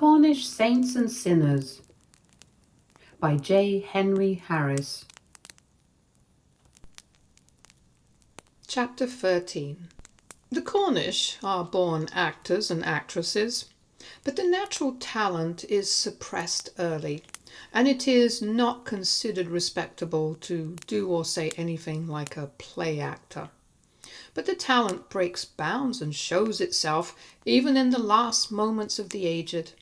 Cornish Saints and Sinners by J. Henry Harris. Chapter 13. The Cornish are born actors and actresses, but the natural talent is suppressed early, and it is not considered respectable to do or say anything like a play actor. But the talent breaks bounds and shows itself even in the last moments of the aged,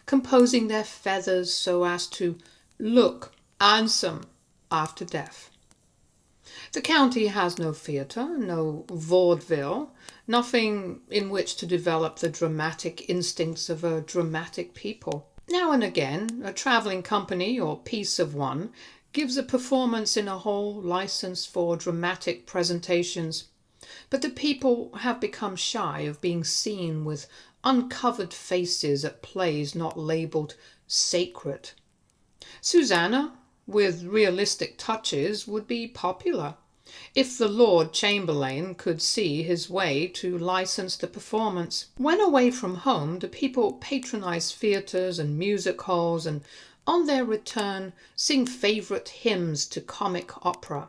composing their feathers so as to look handsome after death. The county has no theatre, no vaudeville, nothing in which to develop the dramatic instincts of a dramatic people. Now and again, a travelling company or piece of one gives a performance in a hall licensed for dramatic presentations, but the people have become shy of being seen with uncovered faces at plays not labelled sacred. Susanna, with realistic touches, would be popular if the Lord Chamberlain could see his way to license the performance. When away from home, the people patronize theatres and music halls, and on their return sing favourite hymns to comic opera.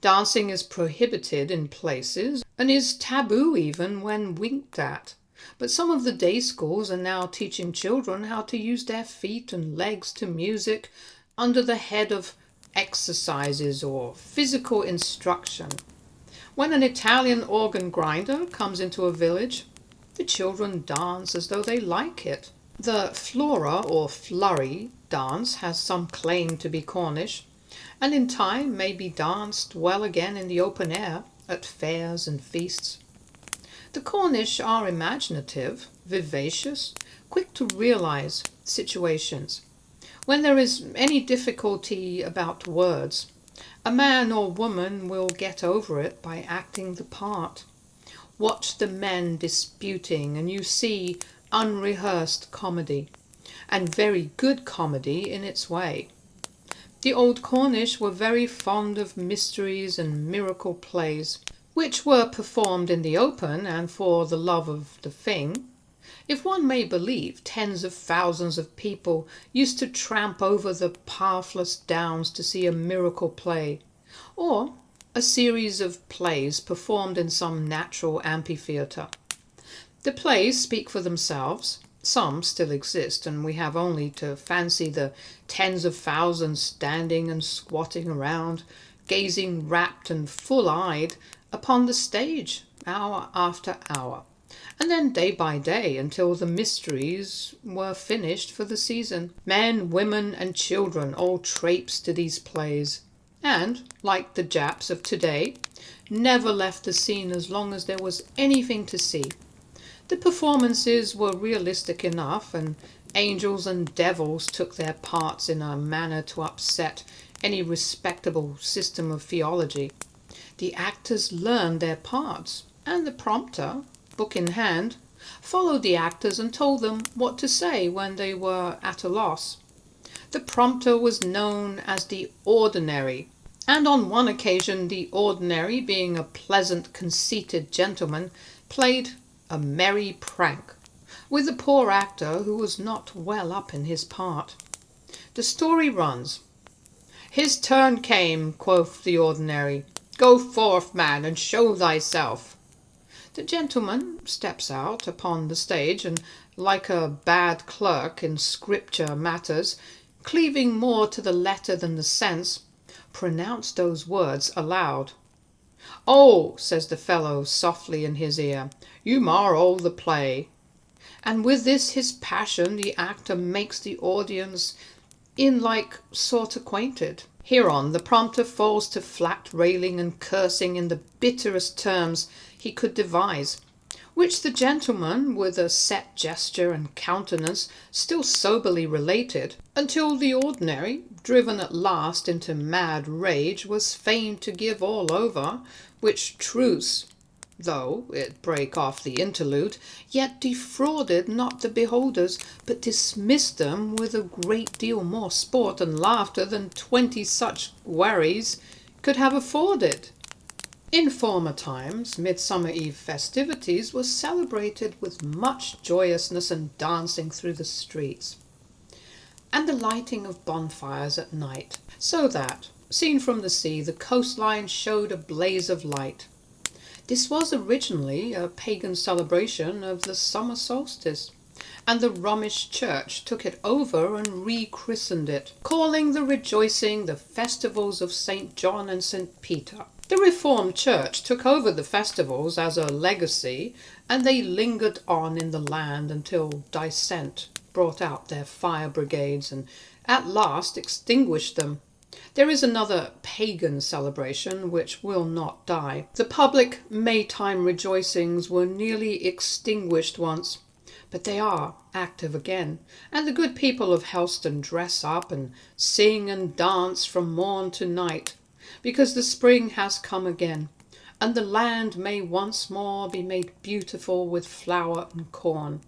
Dancing is prohibited in places, and is taboo even when winked at. But some of the day schools are now teaching children how to use their feet and legs to music under the head of exercises or physical instruction. When an Italian organ grinder comes into a village, the children dance as though they like it. The flora or flurry dance has some claim to be Cornish, and in time may be danced well again in the open air at fairs and feasts. The Cornish are imaginative, vivacious, quick to realize situations. When there is any difficulty about words, a man or woman will get over it by acting the part. Watch the men disputing, and you see unrehearsed comedy, and very good comedy in its way. The old Cornish were very fond of mysteries and miracle plays, which were performed in the open and for the love of the thing. If one may believe, tens of thousands of people used to tramp over the pathless downs to see a miracle play, or a series of plays performed in some natural amphitheatre. The plays speak for themselves. Some still exist, and we have only to fancy the tens of thousands standing and squatting around, gazing rapt and full-eyed upon the stage, hour after hour, and then day by day until the mysteries were finished for the season. Men, women, and children all traipsed to these plays, and, like the Japs of today, never left the scene as long as there was anything to see. The performances were realistic enough, and angels and devils took their parts in a manner to upset any respectable system of theology. The actors learned their parts, and the prompter, book in hand, followed the actors and told them what to say when they were at a loss. The prompter was known as the ordinary, and on one occasion the ordinary, being a pleasant, conceited gentleman, played a merry prank with the poor actor who was not well up in his part. The story runs: "His turn came," quoth the ordinary. "Go forth, man, and show thyself." The gentleman steps out upon the stage, and, like a bad clerk in scripture matters, cleaving more to the letter than the sense, pronounced those words aloud. "Oh," says the fellow softly in his ear, "you mar all the play." And with this his passion the actor makes the audience in like sort acquainted. Hereon the prompter falls to flat railing and cursing in the bitterest terms he could devise, which the gentleman, with a set gesture and countenance, still soberly related, until the ordinary, driven at last into mad rage, was fain to give all over, which truce, though it break off the interlude, yet defrauded not the beholders, but dismissed them with a great deal more sport and laughter than 20 such wherries could have afforded. In former times, Midsummer Eve festivities were celebrated with much joyousness and dancing through the streets, and the lighting of bonfires at night, so that, seen from the sea, the coastline showed a blaze of light. This was originally a pagan celebration of the summer solstice, and the Romish Church took it over and rechristened it, calling the rejoicing the festivals of St. John and St. Peter. The Reformed Church took over the festivals as a legacy, and they lingered on in the land until dissent brought out their fire brigades and at last extinguished them. There is another pagan celebration which will not die. The public Maytime rejoicings were nearly extinguished once, but they are active again, and the good people of Helston dress up and sing and dance from morn to night, because the spring has come again, and the land may once more be made beautiful with flower and corn.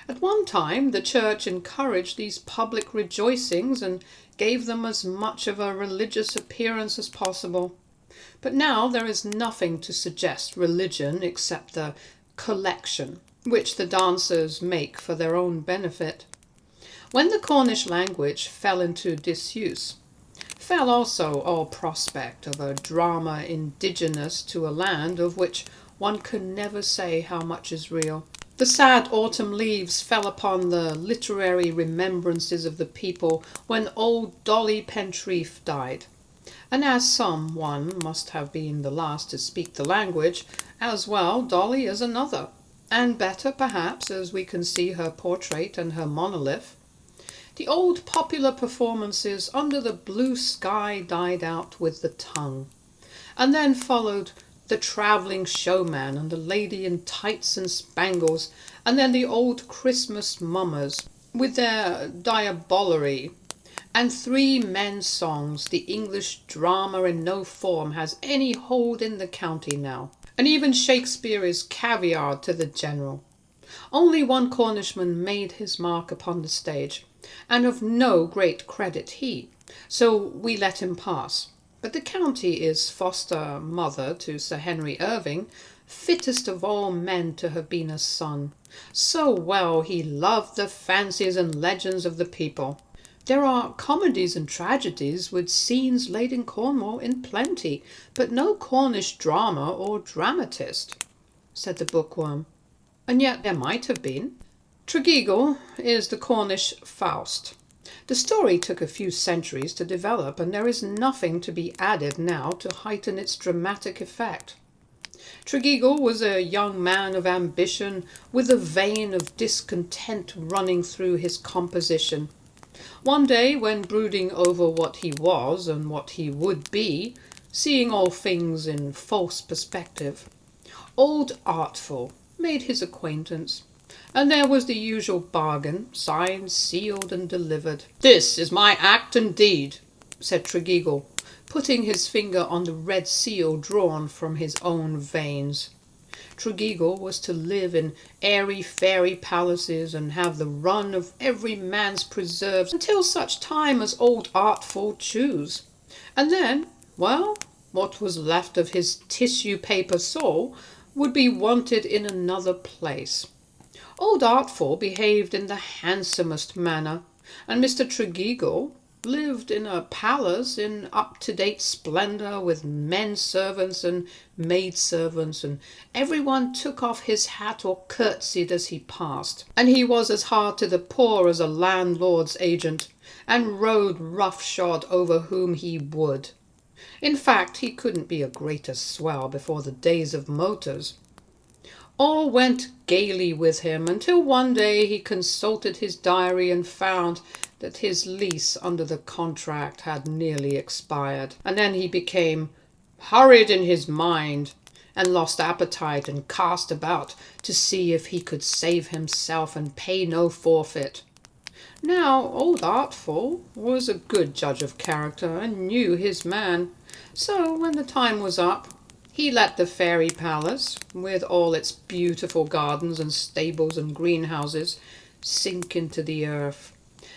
At one time the church encouraged these public rejoicings and gave them as much of a religious appearance as possible. But now there is nothing to suggest religion except the collection, which the dancers make for their own benefit. When the Cornish language fell into disuse, fell also all prospect of a drama indigenous to a land of which one can never say how much is real. The sad autumn leaves fell upon the literary remembrances of the people when old Dolly Pentreath died, and as some one must have been the last to speak the language, as well Dolly is another, and better perhaps, as we can see her portrait and her monolith. The old popular performances under the blue sky died out with the tongue, and then followed the travelling showman and the lady in tights and spangles, and then the old Christmas mummers with their diabolery, and three men's songs. The English drama in no form has any hold in the county now, and even Shakespeare is caviar to the general. Only one Cornishman made his mark upon the stage, and of no great credit he, so we let him pass. But the county is foster mother to Sir Henry Irving, fittest of all men to have been a son. So well he loved the fancies and legends of the people. There are comedies and tragedies with scenes laid in Cornwall in plenty, but no Cornish drama or dramatist, said the Bookworm. And yet there might have been. Tregeagle is the Cornish Faust. The story took a few centuries to develop, and there is nothing to be added now to heighten its dramatic effect. Tregeagle was a young man of ambition, with a vein of discontent running through his composition. One day, when brooding over what he was and what he would be, seeing all things in false perspective, old Artful made his acquaintance, and there was the usual bargain, signed, sealed, and delivered. "This is my act and deed," said Tregeagle, putting his finger on the red seal drawn from his own veins. Tregeagle was to live in airy-fairy palaces and have the run of every man's preserves until such time as old Artful choose. And then, well, what was left of his tissue-paper soul would be wanted in another place. Old Artful behaved in the handsomest manner, and Mr. Tregeagle lived in a palace in up-to-date splendour with men-servants and maid-servants, and everyone took off his hat or curtsied as he passed, and he was as hard to the poor as a landlord's agent, and rode roughshod over whom he would. In fact, he couldn't be a greater swell before the days of motors. All went gaily with him until one day he consulted his diary and found that his lease under the contract had nearly expired, and then he became hurried in his mind and lost appetite and cast about to see if he could save himself and pay no forfeit. Now old Artful was a good judge of character and knew his man, so when the time was up, he let the fairy palace, with all its beautiful gardens and stables and greenhouses, sink into the earth,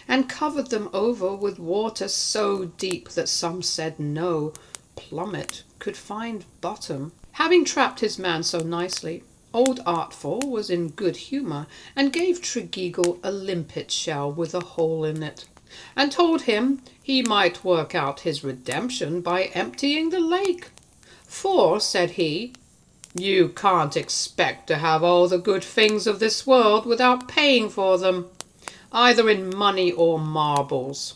and covered them over with water so deep that some said no, plummet could find bottom. Having trapped his man so nicely, old Artful was in good humour, and gave Tregeagle a limpet shell with a hole in it, and told him he might work out his redemption by emptying the lake. For, said he, you can't expect to have all the good things of this world without paying for them, either in money or marbles.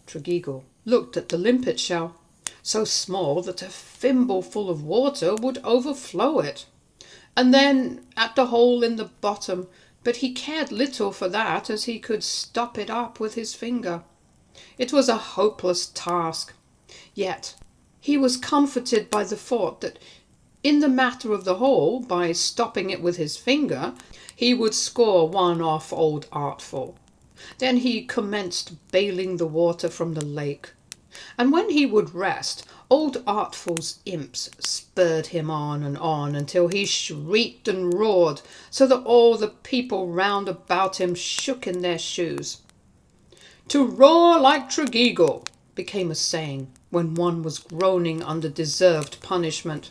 Tregeagle looked at the limpet shell, so small that a thimbleful of water would overflow it, and then at the hole in the bottom, but he cared little for that, as he could stop it up with his finger. It was a hopeless task, yet he was comforted by the thought that in the matter of the hole, by stopping it with his finger, he would score one off old Artful. Then he commenced bailing the water from the lake, and when he would rest, old Artful's imps spurred him on until he shrieked and roared, so that all the people round about him shook in their shoes. To roar like Tregeagle became a saying when one was groaning under deserved punishment.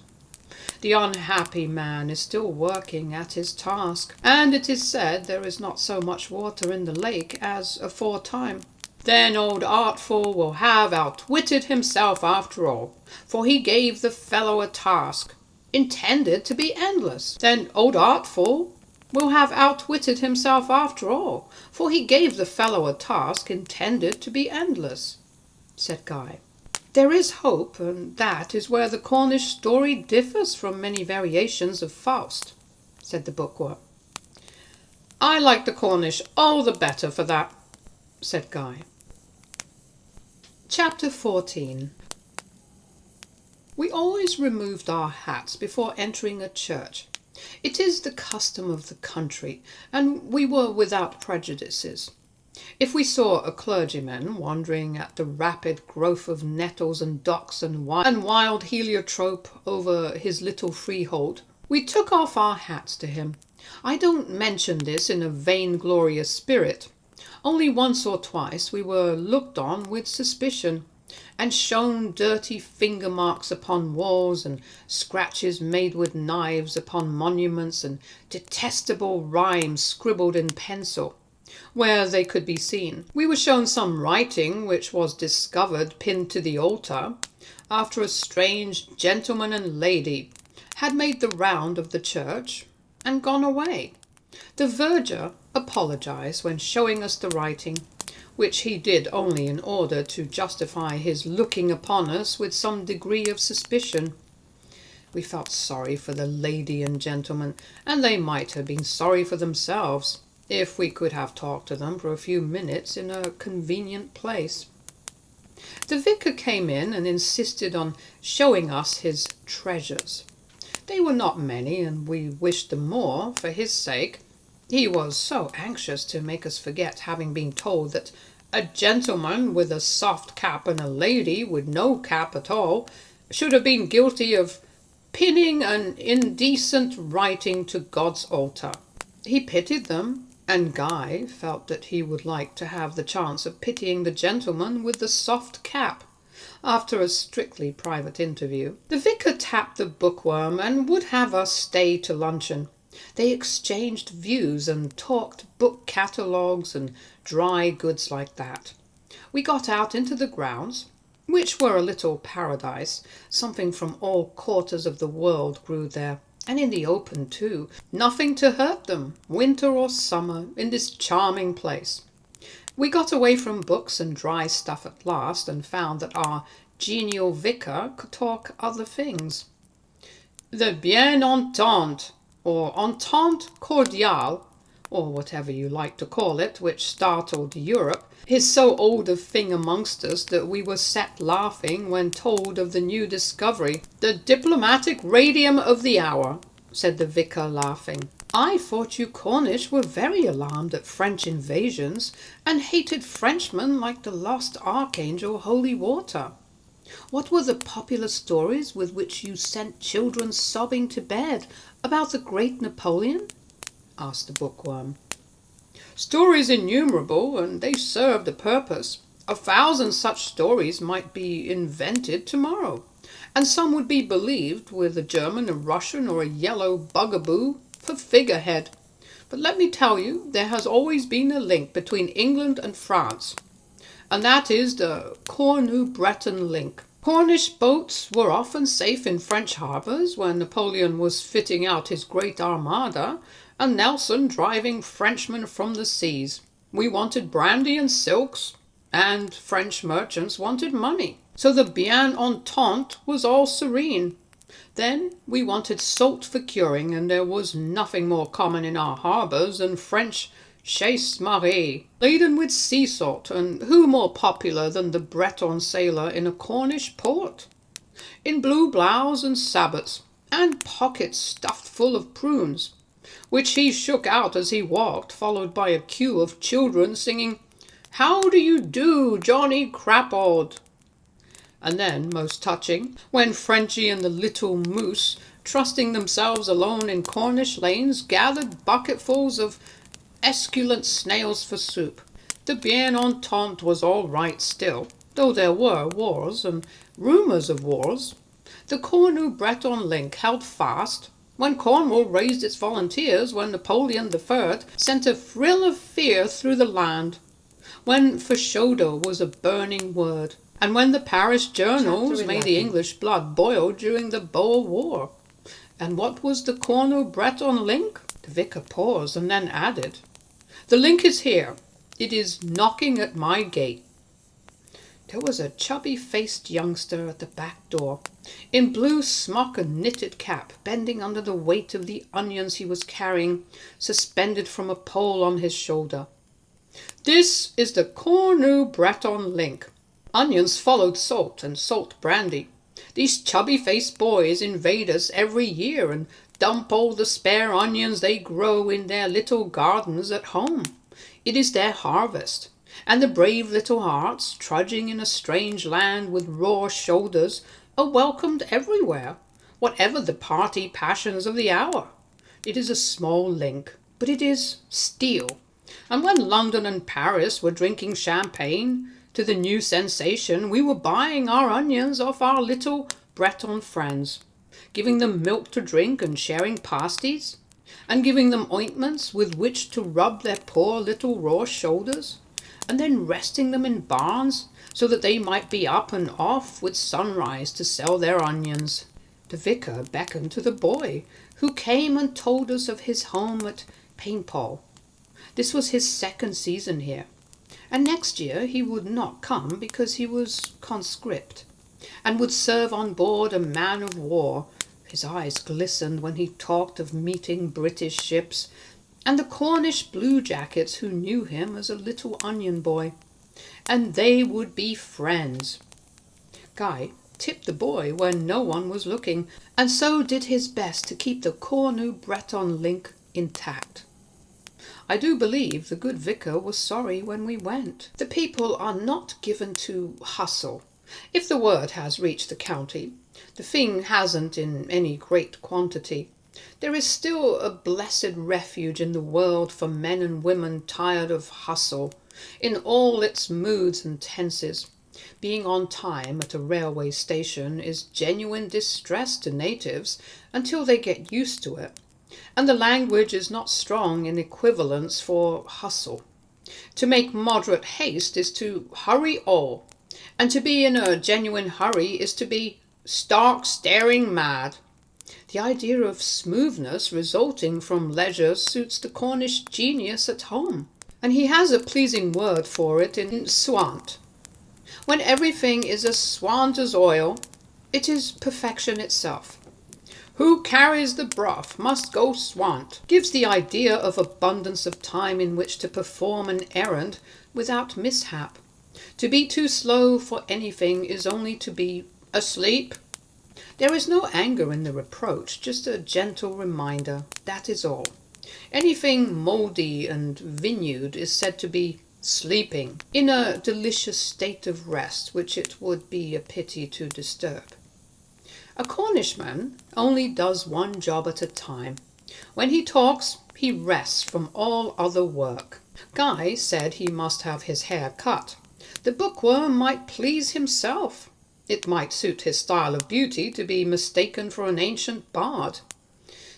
The unhappy man is still working at his task, and it is said there is not so much water in the lake as aforetime. Then old Artful will have outwitted himself after all, for he gave the fellow a task intended to be endless. Then old Artful will have outwitted himself after all, for he gave the fellow a task intended to be endless, said Guy. There is hope, and that is where the Cornish story differs from many variations of Faust, said the Bookworm. I like the Cornish all the better for that, said Guy. Chapter 14. We always removed our hats before entering a church. It is the custom of the country, and we were without prejudices. If we saw a clergyman wandering at the rapid growth of nettles and docks and wild heliotrope over his little freehold, we took off our hats to him. I don't mention this in a vainglorious spirit. Only once or twice we were looked on with suspicion, and shown dirty finger marks upon walls, and scratches made with knives upon monuments, and detestable rhymes scribbled in pencil, where they could be seen. We were shown some writing which was discovered pinned to the altar, after a strange gentleman and lady had made the round of the church and gone away. The verger apologized when showing us the writing, which he did only in order to justify his looking upon us with some degree of suspicion. We felt sorry for the lady and gentleman, and they might have been sorry for themselves, if we could have talked to them for a few minutes in a convenient place. The vicar came in and insisted on showing us his treasures. They were not many, and we wished them more for his sake. He was so anxious to make us forget having been told that a gentleman with a soft cap and a lady with no cap at all should have been guilty of pinning an indecent writing to God's altar. He pitied them, and Guy felt that he would like to have the chance of pitying the gentleman with the soft cap, after a strictly private interview. The vicar tapped the Bookworm and would have us stay to luncheon. They exchanged views and talked book catalogues and dry goods like that. We got out into the grounds, which were a little paradise. Something from all quarters of the world grew there, and in the open too. Nothing to hurt them, winter or summer, in this charming place. We got away from books and dry stuff at last, and found that our genial vicar could talk other things. The bien entente, or entente cordiale, or whatever you like to call it, which startled Europe, is so old a thing amongst us that we were set laughing when told of the new discovery. The diplomatic radium of the hour, said the vicar, laughing. I thought you Cornish were very alarmed at French invasions, and hated Frenchmen like the lost archangel holy water. What were the popular stories with which you sent children sobbing to bed about the great Napoleon? Asked the Bookworm. Stories innumerable, and they served a purpose. 1,000 such stories might be invented tomorrow, and some would be believed with a German, a Russian, or a yellow bugaboo for figurehead. But let me tell you, there has always been a link between England and France, and that is the Cornu-Breton link. Cornish boats were often safe in French harbours when Napoleon was fitting out his great armada, and Nelson driving Frenchmen from the seas. We wanted brandy and silks, and French merchants wanted money. So the bien entente was all serene. Then we wanted salt for curing, and there was nothing more common in our harbours than French chasse maree, laden with sea salt, and who more popular than the Breton sailor in a Cornish port? In blue blouse and sabots, and pockets stuffed full of prunes, which he shook out as he walked, followed by a queue of children singing, "How do you do, Johnny Crapaud?" And then, most touching, when Frenchy and the little moose, trusting themselves alone in Cornish lanes, gathered bucketfuls of esculent snails for soup. The bien entente was all right still, though there were wars and rumours of wars. The Cornu-Breton link held fast when Cornwall raised its volunteers, when Napoleon III sent a thrill of fear through the land, when Fashoda was a burning word, and when the Paris journals made the English blood boil during the Boer War. And what was the Cornu-Breton link? The vicar paused and then added, "The link is here. It is knocking at my gate." There was a chubby-faced youngster at the back door, in blue smock and knitted cap, bending under the weight of the onions he was carrying, suspended from a pole on his shoulder. "This is the Cornu-Breton link. Onions followed salt, and salt brandy. These chubby-faced boys invade us every year and dump all the spare onions they grow in their little gardens at home. It is their harvest, and the brave little hearts, trudging in a strange land with raw shoulders, are welcomed everywhere, whatever the party passions of the hour. It is a small link, but it is steel. And when London and Paris were drinking champagne to the new sensation, we were buying our onions off our little Breton friends, giving them milk to drink and sharing pasties, and giving them ointments with which to rub their poor little raw shoulders, and then resting them in barns so that they might be up and off with sunrise to sell their onions." The vicar beckoned to the boy, who came and told us of his home at Paimpol. This was his second season here, and next year he would not come because he was conscript, and would serve on board a man of war. His eyes glistened when he talked of meeting British ships, and the Cornish bluejackets who knew him as a little onion boy, and they would be friends. Guy tipped the boy when no one was looking, and so did his best to keep the Cornu-Breton link intact. I do believe the good vicar was sorry when we went. The people are not given to hustle, if the word has reached the county. The thing hasn't in any great quantity. There is still a blessed refuge in the world for men and women tired of hustle, in all its moods and tenses. Being on time at a railway station is genuine distress to natives until they get used to it, and the language is not strong in equivalents for hustle. To make moderate haste is to hurry all, and to be in a genuine hurry is to be stark staring mad. The idea of smoothness resulting from leisure suits the Cornish genius at home, and he has a pleasing word for it in swant. When everything is as swant as oil, it is perfection itself. "Who carries the broth must go swant" gives the idea of abundance of time in which to perform an errand without mishap. To be too slow for anything is only to be asleep. There is no anger in the reproach, just a gentle reminder, that is all. Anything mouldy and vinewed is said to be sleeping, in a delicious state of rest which it would be a pity to disturb. A Cornishman only does one job at a time. When he talks, he rests from all other work. Guy said he must have his hair cut. The bookworm might please himself. It might suit his style of beauty to be mistaken for an ancient bard.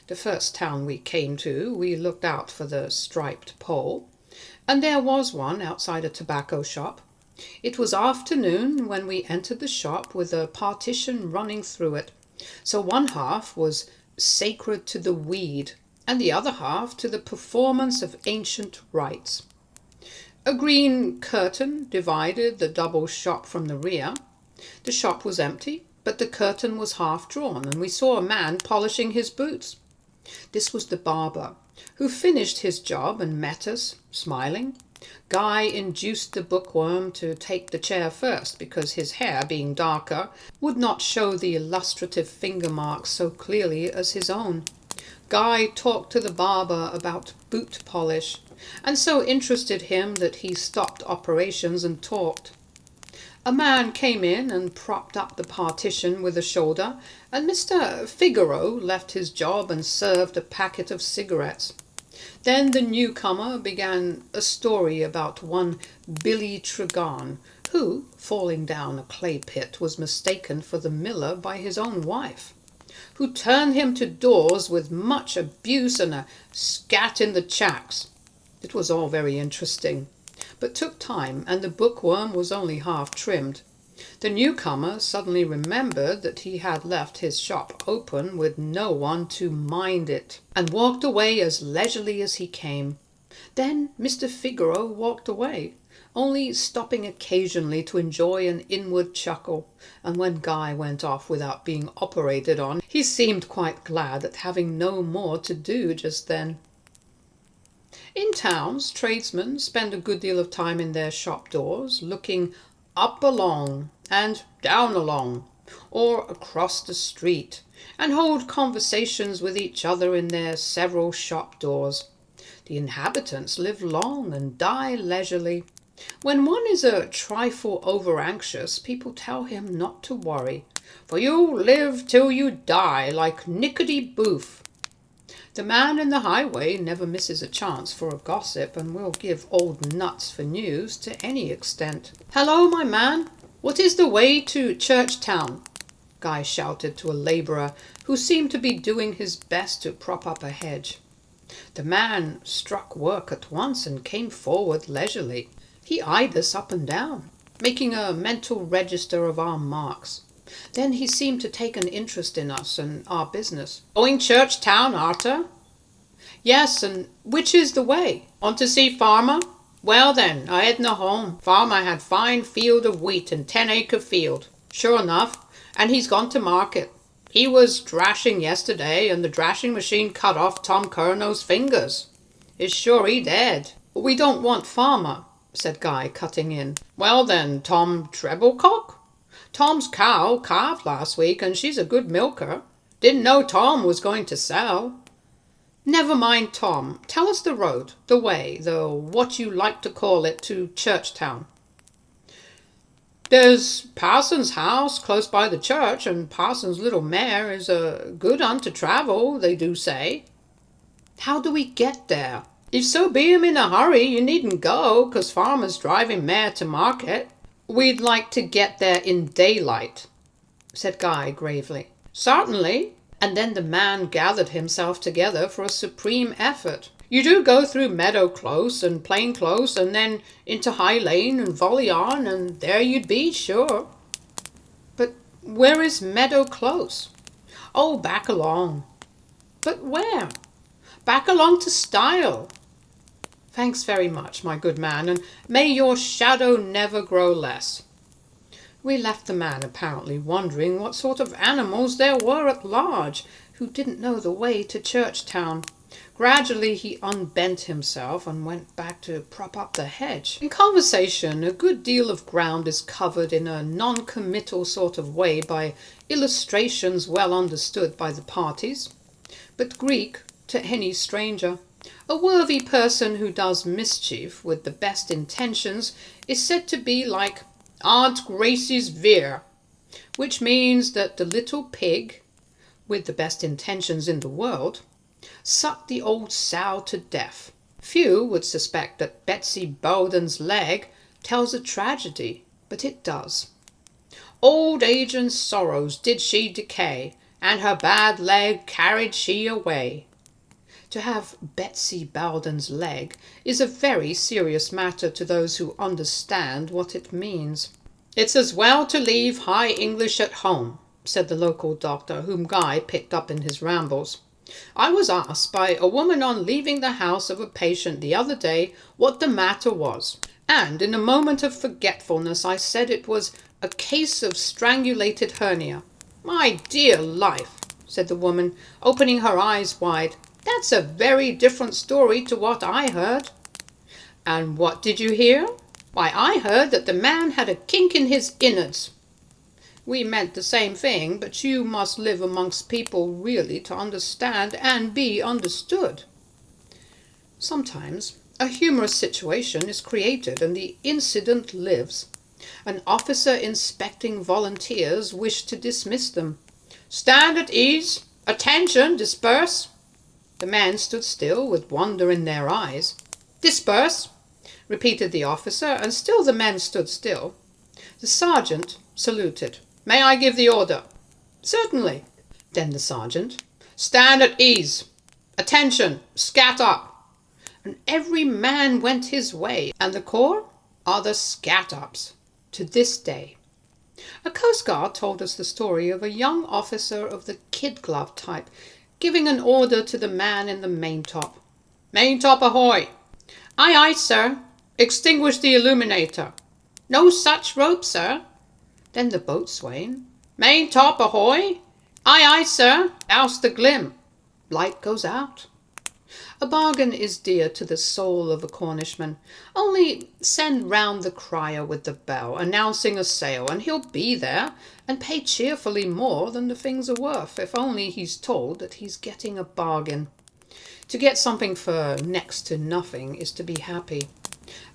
The first town we came to, we looked out for the striped pole, and there was one outside a tobacco shop. It was afternoon when we entered the shop, with a partition running through it, so one half was sacred to the weed, and the other half to the performance of ancient rites. A green curtain divided the double shop from the rear. The shop was empty, but the curtain was half drawn, and we saw a man polishing his boots. This was the barber, who finished his job and met us, smiling. Guy induced the bookworm to take the chair first, because his hair, being darker, would not show the illustrative finger marks so clearly as his own. Guy talked to the barber about boot polish, and so interested him that he stopped operations and talked. A man came in and propped up the partition with a shoulder, and Mr. Figaro left his job and served a packet of cigarettes. Then the newcomer began a story about one Billy Tregarn, who, falling down a clay pit, was mistaken for the miller by his own wife, who turned him to doors with much abuse and a scat in the chacks. It was all very interesting, but took time, and the bookworm was only half trimmed. The newcomer suddenly remembered that he had left his shop open with no one to mind it, and walked away as leisurely as he came. Then Mr. Figaro walked away, only stopping occasionally to enjoy an inward chuckle, and when Guy went off without being operated on, he seemed quite glad at having no more to do just then. In towns, tradesmen spend a good deal of time in their shop doors, looking up along and down along, or across the street, and hold conversations with each other in their several shop doors. The inhabitants live long and die leisurely. When one is a trifle over-anxious, people tell him not to worry, for you'll live till you die like Nickety Boof. The man in the highway never misses a chance for a gossip, and will give old nuts for news to any extent. "Hello, my man! What is the way to Churchtown?" Guy shouted to a labourer who seemed to be doing his best to prop up a hedge. The man struck work at once and came forward leisurely. He eyed us up and down, making a mental register of our marks. Then he seemed to take an interest in us and our business. "Going Churchtown, Arthur?" "Yes, and which is the way?" "On to see Farmer?" "Well then, I hadna home. Farmer had fine field of wheat and 10-acre field. Sure enough, and he's gone to market. He was drashing yesterday, and the drashing machine cut off Tom Curno's fingers. Is sure he dead." "We don't want Farmer," said Guy, cutting in. "Well then, Tom Treblecock? Tom's cow calved last week, and she's a good milker. Didn't know Tom was going to sell." "Never mind Tom. Tell us the road, the way, the what you like to call it, to Churchtown." "There's Parson's house close by the church, and Parson's little mare is a good un to travel, they do say." "How do we get there?" "If so be 'em in a hurry, you needn't go, 'cause Farmer's driving mare to market." "We'd like to get there in daylight," said Guy gravely. "Certainly." And then the man gathered himself together for a supreme effort. "You do go through Meadow Close and Plain Close, and then into High Lane and volley on, and there you'd be, sure." "But where is Meadow Close?" "Oh, back along." "But where?" "Back along to Stile." "Thanks very much, my good man, and may your shadow never grow less." We left the man apparently wondering what sort of animals there were at large who didn't know the way to Churchtown. Gradually he unbent himself and went back to prop up the hedge. In conversation, a good deal of ground is covered in a non-committal sort of way by illustrations well understood by the parties, but Greek to any stranger. A worthy person who does mischief with the best intentions is said to be like Aunt Gracie's Veer, which means that the little pig, with the best intentions in the world, sucked the old sow to death. Few would suspect that Betsy Bowden's leg tells a tragedy, but it does. Old age and sorrows did she decay, and her bad leg carried she away. To have Betsy Bowden's leg is a very serious matter to those who understand what it means. "It's as well to leave High English at home," said the local doctor, whom Guy picked up in his rambles. "I was asked by a woman on leaving the house of a patient the other day what the matter was, and in a moment of forgetfulness I said it was a case of strangulated hernia. 'My dear life,' said the woman, opening her eyes wide, 'that's a very different story to what I heard.' 'And what did you hear?' 'Why, I heard that the man had a kink in his innards.' 'We meant the same thing, but you must live amongst people really to understand and be understood.' Sometimes a humorous situation is created and the incident lives. An officer inspecting volunteers wished to dismiss them. 'Stand at ease! Attention! Disperse!' The men stood still with wonder in their eyes. 'Disperse!' repeated the officer, and still the men stood still. The sergeant saluted. 'May I give the order?' 'Certainly.' Then the sergeant. 'Stand at ease! Attention! Scatter!' And every man went his way, and the corps are the scat-ups to this day. A coastguard told us the story of a young officer of the kid-glove type giving an order to the man in the maintop. 'Maintop ahoy!' 'Aye, aye, sir.' 'Extinguish the illuminator.' 'No such rope, sir.' Then the boatswain. 'Maintop ahoy!' 'Aye, aye, sir.' 'Douse the glim.' Light goes out. A bargain is dear to the soul of a Cornishman. Only send round the crier with the bell, announcing a sale, and he'll be there, and pay cheerfully more than the things are worth, if only he's told that he's getting a bargain. To get something for next to nothing is to be happy.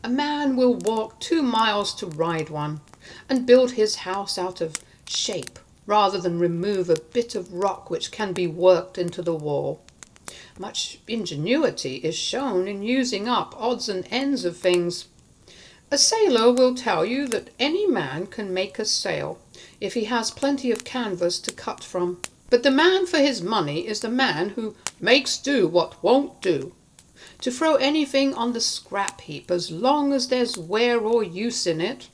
A man will walk 2 miles to ride one, and build his house out of shape, rather than remove a bit of rock which can be worked into the wall. Much ingenuity is shown in using up odds and ends of things. A sailor will tell you that any man can make a sail, if he has plenty of canvas to cut from. But the man for his money is the man who makes do what won't do. To throw anything on the scrap heap, as long as there's wear or use in it,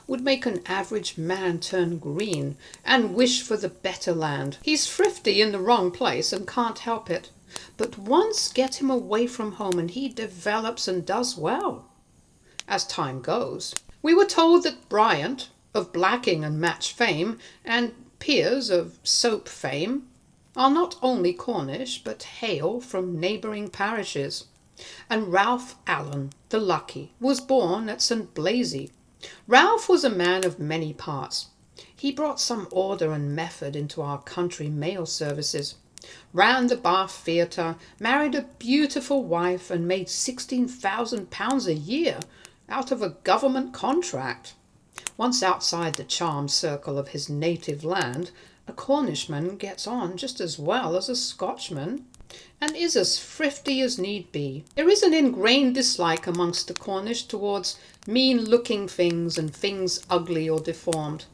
would make an average man turn green and wish for the better land. He's thrifty in the wrong place and can't help it. But once get him away from home and he develops and does well, as time goes. We were told that Bryant, of blacking and match fame, and Piers, of soap fame, are not only Cornish, but hail from neighbouring parishes. And Ralph Allen, the lucky, was born at St. Blazy. Ralph was a man of many parts. He brought some order and method into our country mail services, ran the Bath Theatre, married a beautiful wife, and made £16,000 a year out of a government contract. Once outside the charmed circle of his native land, a Cornishman gets on just as well as a Scotchman, and is as thrifty as need be. There is an ingrained dislike amongst the Cornish towards mean-looking things and things ugly or deformed.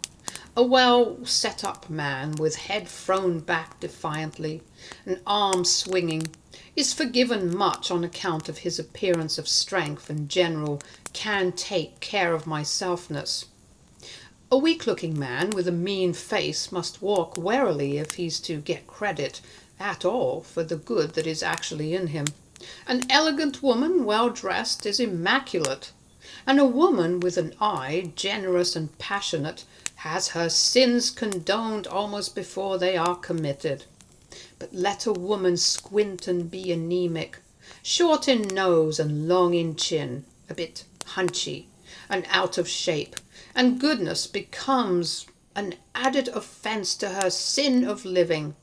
A well-set-up man, with head thrown back defiantly, and arms swinging, is forgiven much on account of his appearance of strength and general can-take-care-of-myselfness. A weak-looking man with a mean face must walk warily if he's to get credit at all for the good that is actually in him. An elegant woman, well-dressed, is immaculate, and a woman with an eye, generous and passionate, has her sins condoned almost before they are committed. But let a woman squint and be anemic, short in nose and long in chin, a bit hunchy and out of shape, and goodness becomes an added offence to her sin of living.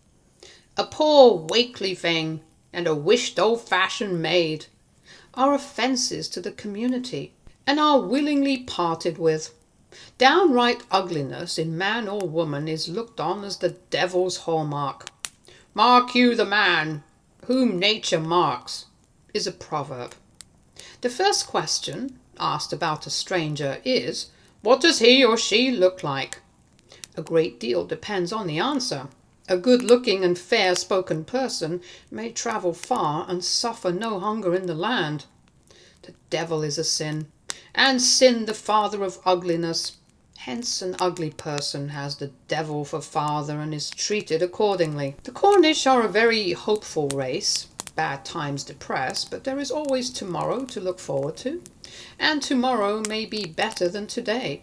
A poor wakely thing and a wished old-fashioned maid are offences to the community, and are willingly parted with. Downright ugliness in man or woman is looked on as the devil's hallmark. "Mark you the man whom nature marks," is a proverb. The first question, asked about a stranger is, what does he or she look like? A great deal depends on the answer. A good-looking and fair-spoken person may travel far and suffer no hunger in the land. The devil is a sin, and sin the father of ugliness. Hence an ugly person has the devil for father and is treated accordingly. The Cornish are a very hopeful race. Bad times depress, but there is always tomorrow to look forward to, and tomorrow may be better than today.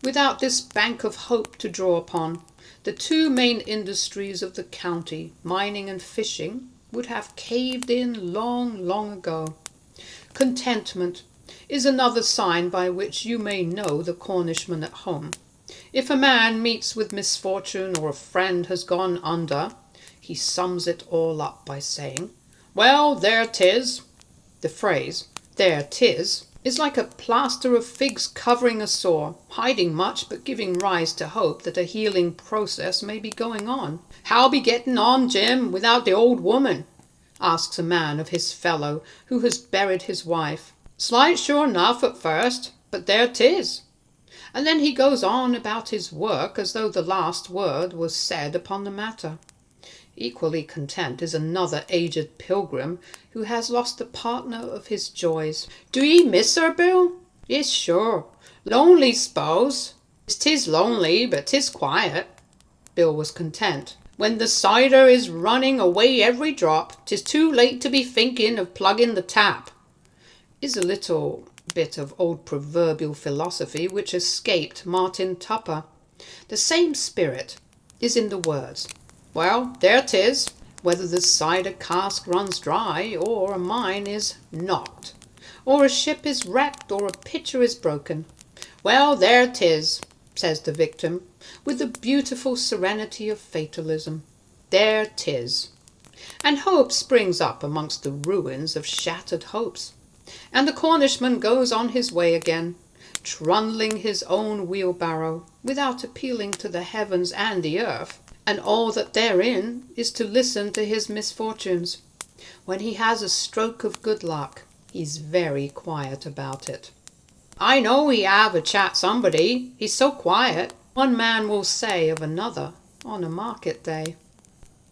Without this bank of hope to draw upon, the two main industries of the county, mining and fishing, would have caved in long, long ago. Contentment is another sign by which you may know the Cornishman at home. If a man meets with misfortune or a friend has gone under, he sums it all up by saying, "Well, there 'tis." The phrase, "there 'tis," is like a plaster of figs covering a sore, hiding much but giving rise to hope that a healing process may be going on. "How be getting on, Jim, without the old woman?" asks a man of his fellow who has buried his wife. "Slight sure enough at first, but there 'tis." And then he goes on about his work as though the last word was said upon the matter. Equally content is another aged pilgrim who has lost the partner of his joys. "Do ye miss her, Bill?" "Yes, sure. Lonely, s'pose?" "'Tis lonely, but 'tis quiet." Bill was content. "When the cider is running away every drop, 'tis too late to be thinking of plugging the tap," is a little bit of old proverbial philosophy which escaped Martin Tupper. The same spirit is in the words. "Well, there 'tis, whether the cider cask runs dry, or a mine is knocked, or a ship is wrecked, or a pitcher is broken. Well, there 'tis," says the victim, with the beautiful serenity of fatalism. "There 'tis." And hope springs up amongst the ruins of shattered hopes. And the Cornishman goes on his way again, trundling his own wheelbarrow, without appealing to the heavens and the earth, and all that therein is to listen to his misfortunes. When he has a stroke of good luck, he's very quiet about it. "I know he have a chat somebody, he's so quiet," one man will say of another on a market day.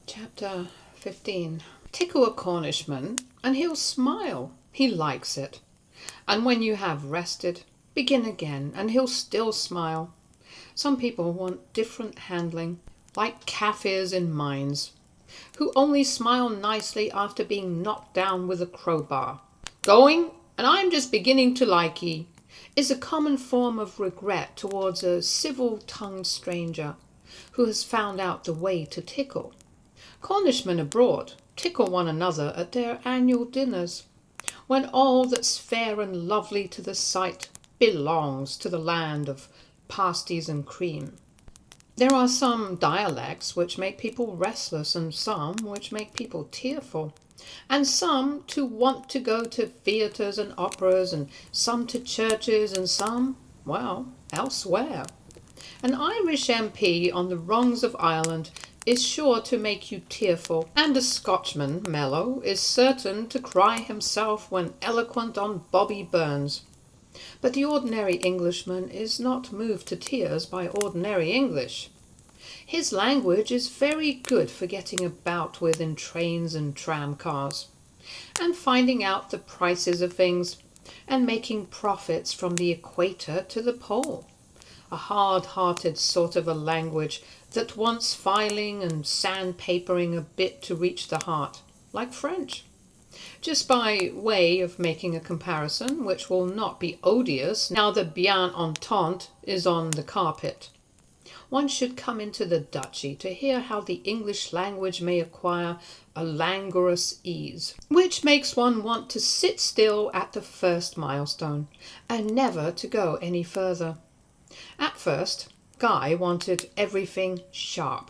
Chapter 15. Tickle a Cornishman and he'll smile. He likes it. And when you have rested, begin again and he'll still smile. Some people want different handling, like Kaffirs in mines, who only smile nicely after being knocked down with a crowbar. "Going, and I'm just beginning to like ye," is a common form of regret towards a civil-tongued stranger who has found out the way to tickle. Cornishmen abroad tickle one another at their annual dinners, when all that's fair and lovely to the sight belongs to the land of pasties and cream. There are some dialects which make people restless, and some which make people tearful, and some to want to go to theatres and operas, and some to churches, and some, well, elsewhere. An Irish MP on the rungs of Ireland is sure to make you tearful, and a Scotchman, mellow, is certain to cry himself when eloquent on Bobby Burns. But the ordinary Englishman is not moved to tears by ordinary English. His language is very good for getting about with in trains and tram-cars, and finding out the prices of things, and making profits from the equator to the pole. A hard-hearted sort of a language that wants filing and sandpapering a bit to reach the heart, like French. Just by way of making a comparison, which will not be odious now the bien entente is on the carpet, one should come into the duchy to hear how the English language may acquire a languorous ease, which makes one want to sit still at the first milestone, and never to go any further. At first, Guy wanted everything sharp.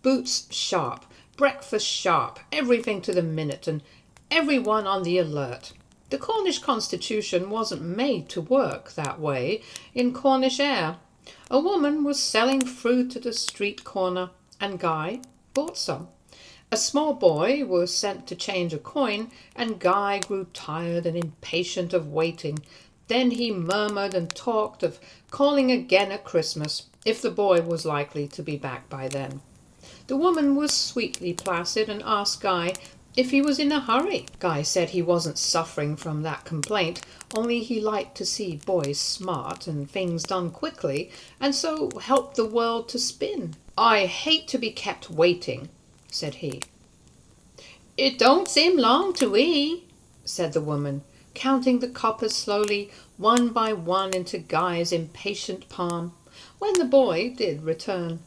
Boots sharp, breakfast sharp, everything to the minute, and everyone on the alert. The Cornish constitution wasn't made to work that way in Cornish air. A woman was selling fruit at a street corner, and Guy bought some. A small boy was sent to change a coin, and Guy grew tired and impatient of waiting. Then he murmured and talked of calling again at Christmas, if the boy was likely to be back by then. The woman was sweetly placid and asked Guy if he was in a hurry. Guy said he wasn't suffering from that complaint, only he liked to see boys smart and things done quickly, and so helped the world to spin. "I hate to be kept waiting," said he. "It don't seem long to me," said the woman, counting the coppers slowly, one by one, into Guy's impatient palm, when the boy did return.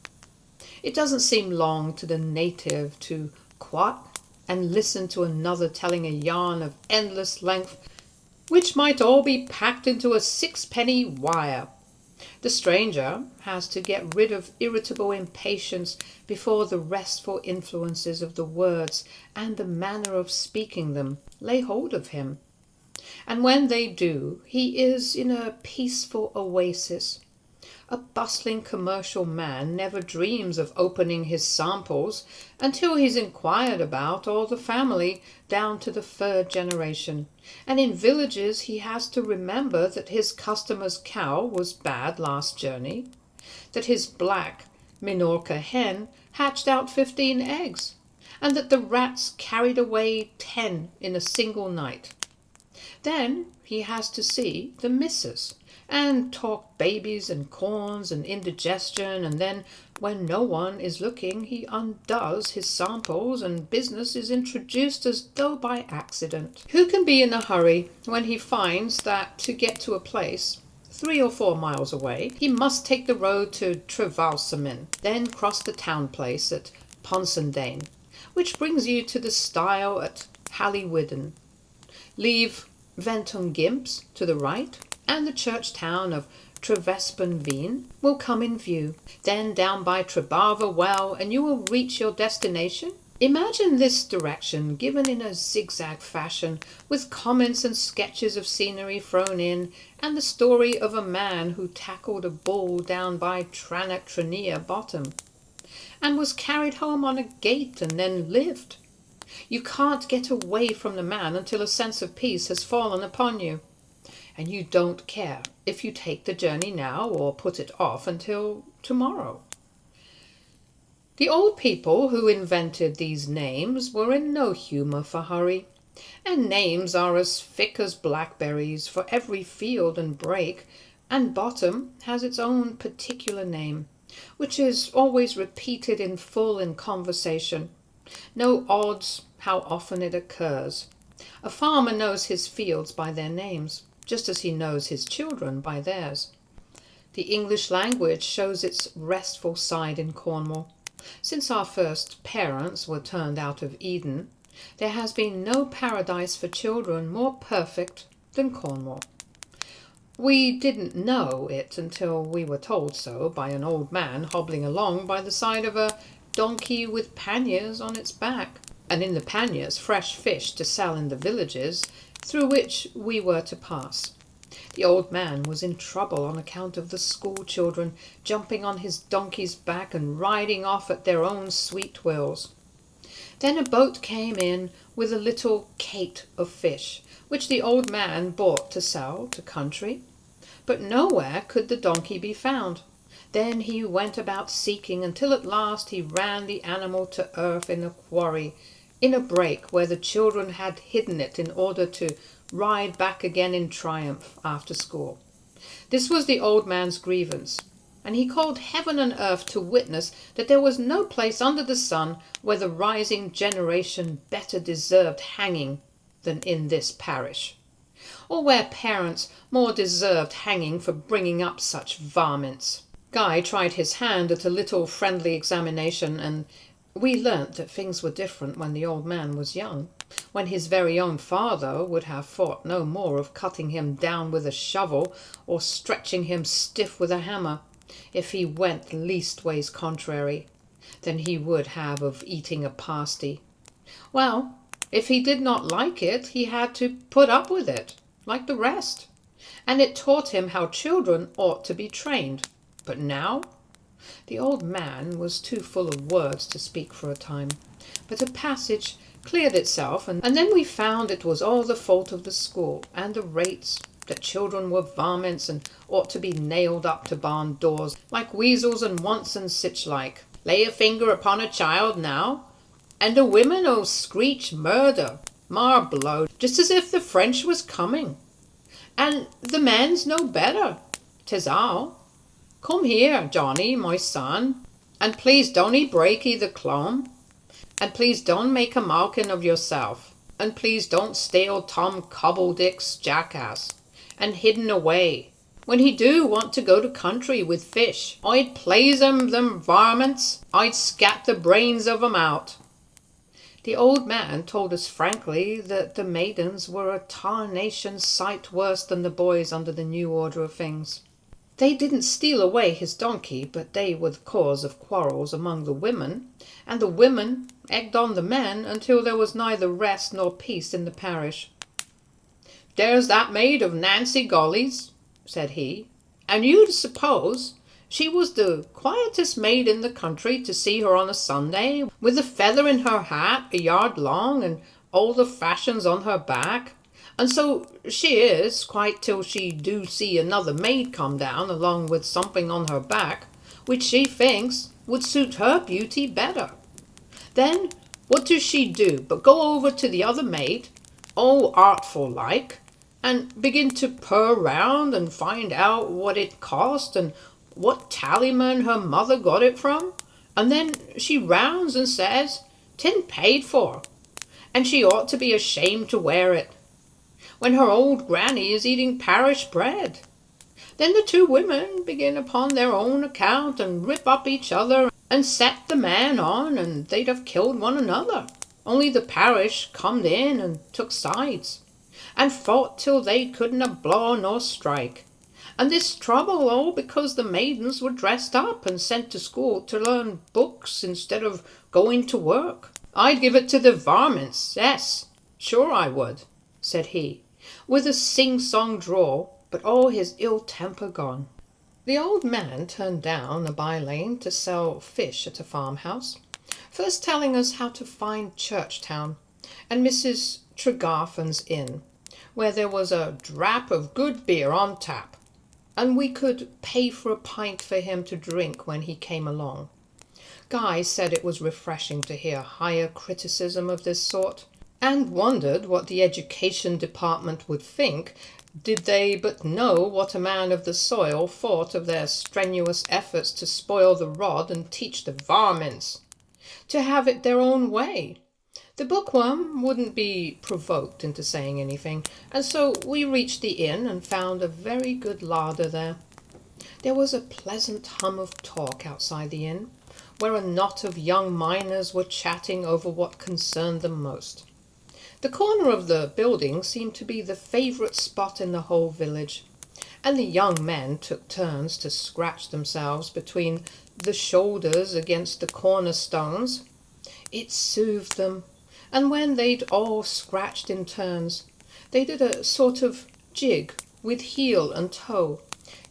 It doesn't seem long to the native to quat and listen to another telling a yarn of endless length, which might all be packed into a sixpenny wire. The stranger has to get rid of irritable impatience before the restful influences of the words and the manner of speaking them lay hold of him. And when they do, he is in a peaceful oasis. A bustling commercial man never dreams of opening his samples until he's inquired about all the family down to the third generation, and in villages he has to remember that his customer's cow was bad last journey, that his black Minorca hen hatched out 15 eggs, and that the rats carried away 10 in a single night. Then he has to see the missus, and talk babies and corns and indigestion, and then, when no one is looking, he undoes his samples and business is introduced as though by accident. Who can be in a hurry when he finds that to get to a place 3 or 4 miles away, he must take the road to Trevalseman, then cross the town place at Ponsondain, which brings you to the stile at Halliwidden, leave Ventungimps to the right, and the church town of Trevesponveen will come in view. Then down by Trebarva Well, and you will reach your destination. Imagine this direction given in a zigzag fashion, with comments and sketches of scenery thrown in, and the story of a man who tackled a bull down by Tranactrania Bottom, and was carried home on a gate and then lived. You can't get away from the man until a sense of peace has fallen upon you. And you don't care if you take the journey now or put it off until tomorrow. The old people who invented these names were in no humour for hurry, and names are as thick as blackberries for every field and brake, and Bottom has its own particular name, which is always repeated in full in conversation. No odds how often it occurs. A farmer knows his fields by their names, just as he knows his children by theirs. The English language shows its restful side in Cornwall. Since our first parents were turned out of Eden, there has been no paradise for children more perfect than Cornwall. We didn't know it until we were told so by an old man hobbling along by the side of a donkey with panniers on its back, and in the panniers fresh fish to sell in the villages through which we were to pass. The old man was in trouble on account of the school children jumping on his donkey's back and riding off at their own sweet wills. Then a boat came in with a little cate of fish, which the old man bought to sell to country, but nowhere could the donkey be found. Then he went about seeking until at last he ran the animal to earth in a quarry, in a break where the children had hidden it in order to ride back again in triumph after school. This was the old man's grievance, and he called heaven and earth to witness that there was no place under the sun where the rising generation better deserved hanging than in this parish, or where parents more deserved hanging for bringing up such varmints. Guy tried his hand at a little friendly examination, and we learnt that things were different when the old man was young, when his very own father would have thought no more of cutting him down with a shovel or stretching him stiff with a hammer, if he went leastways contrary, than he would have of eating a pasty. Well, if he did not like it, he had to put up with it, like the rest, and it taught him how children ought to be trained. But now? The old man was too full of words to speak for a time, but a passage cleared itself, and then we found it was all the fault of the school, and the rates, that children were varmints and ought to be nailed up to barn doors, like weasels and wants and sich like. Lay a finger upon a child now, and the women'll screech murder, marblow, just as if the French was coming. And the men's no better, 'tis all. Come here, Johnny, my son, and please don't 'ee break 'ee the clomb, and please don't make a malkin of yourself, and please don't steal Tom Cobbledick's jackass, and hidden away. When he do want to go to country with fish, I'd plaze them varmints, I'd scat the brains of 'em out. The old man told us frankly that the maidens were a tarnation sight worse than the boys under the new order of things. They didn't steal away his donkey, but they were the cause of quarrels among the women, and the women egged on the men until there was neither rest nor peace in the parish. There's that maid of Nancy Golly's, said he, and you'd suppose she was the quietest maid in the country to see her on a Sunday, with a feather in her hat a yard long, and all the fashions on her back. And so she is, quite till she do see another maid come down along with something on her back, which she thinks would suit her beauty better. Then what does she do but go over to the other maid, all artful like, and begin to purr round and find out what it cost and what tallyman her mother got it from, and then she rounds and says 'tin paid for, and she ought to be ashamed to wear it, when her old granny is eating parish bread. Then the two women begin upon their own account and rip up each other and set the man on, and they'd have killed one another, only the parish comed in and took sides, and fought till they couldn't a blow nor strike. And this trouble all because the maidens were dressed up and sent to school to learn books instead of going to work. I'd give it to the varmints, yes, sure I would, said he, with a sing-song drawl, but all his ill temper gone. The old man turned down a by-lane to sell fish at a farmhouse, first telling us how to find Churchtown and Mrs. Tregarthen's inn, where there was a drap of good beer on tap, and we could pay for a pint for him to drink when he came along. Guy said it was refreshing to hear higher criticism of this sort, and wondered what the education department would think did they but know what a man of the soil thought of their strenuous efforts to spoil the rod and teach the varmints to have it their own way. The Bookworm wouldn't be provoked into saying anything, and so we reached the inn and found a very good larder there. There was a pleasant hum of talk outside the inn, where a knot of young miners were chatting over what concerned them most. The corner of the building seemed to be the favourite spot in the whole village, and the young men took turns to scratch themselves between the shoulders against the cornerstones. It soothed them, and when they'd all scratched in turns, they did a sort of jig with heel and toe,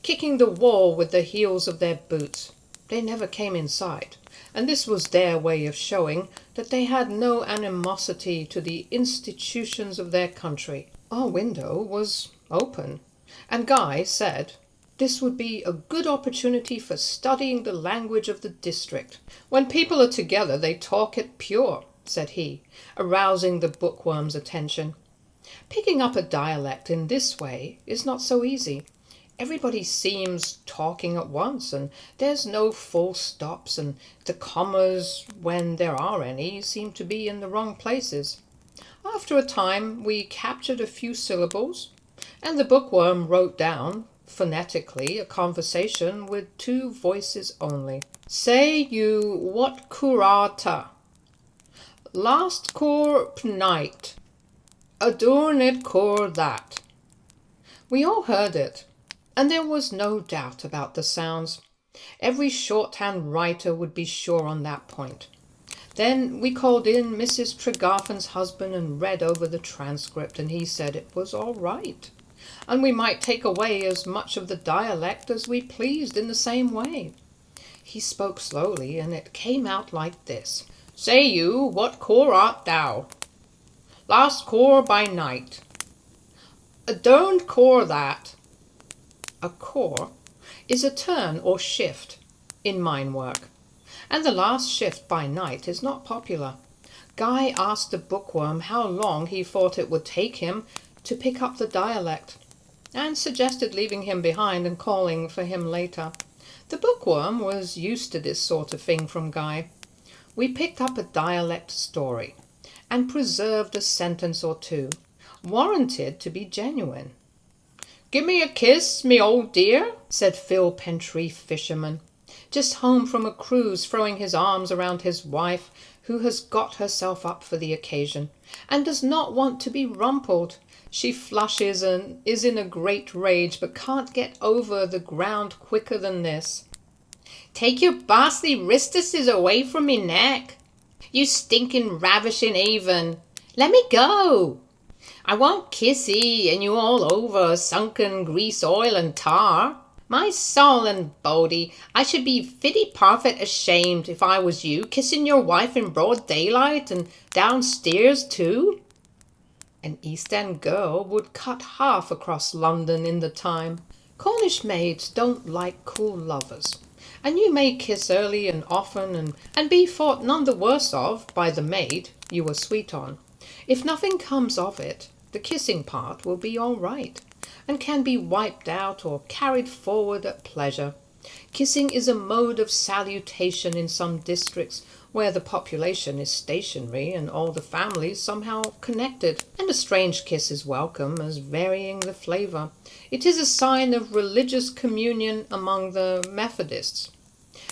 kicking the wall with the heels of their boots. They never came inside, and this was their way of showing that they had no animosity to the institutions of their country. Our window was open, and Guy said this would be a good opportunity for studying the language of the district. When people are together they talk it pure, said he, arousing the Bookworm's attention. Picking up a dialect in this way is not so easy. Everybody seems talking at once, and there's no full stops, and the commas, when there are any, seem to be in the wrong places. After a time we captured a few syllables, and the Bookworm wrote down, phonetically, a conversation with two voices only. Say you what curata? Last cur pnight. Adorned cur that. We all heard it, and there was no doubt about the sounds. Every shorthand writer would be sure on that point. Then we called in Mrs. Tregarthen's husband and read over the transcript, and he said it was all right, and we might take away as much of the dialect as we pleased in the same way. He spoke slowly, and it came out like this. Say you, what corps art thou? Last corps by night. Don't core that. A core is a turn or shift in mine work, and the last shift by night is not popular. Guy asked the bookworm how long he thought it would take him to pick up the dialect, and suggested leaving him behind and calling for him later. The bookworm was used to this sort of thing from Guy. We picked up a dialect story, and preserved a sentence or two, warranted to be genuine. "Give me a kiss, me old dear," said Phil Pentreath, fisherman, just home from a cruise, throwing his arms around his wife, who has got herself up for the occasion, and does not want to be rumpled. She flushes and is in a great rage, but can't get over the ground quicker than this. "Take your beastly wristises away from me neck, you stinking ravishing haven. Let me go. I won't kiss ye, and you all over sunken grease, oil, and tar. My soul and body, I should be fitty parfit ashamed if I was you, kissing your wife in broad daylight, and downstairs too." An East End girl would cut half across London in the time. Cornish maids don't like cool lovers, and you may kiss early and often, and be thought none the worse of by the maid you were sweet on. If nothing comes of it, the kissing part will be all right, and can be wiped out or carried forward at pleasure. Kissing is a mode of salutation in some districts where the population is stationary and all the families somehow connected, and a strange kiss is welcome as varying the flavour. It is a sign of religious communion among the Methodists.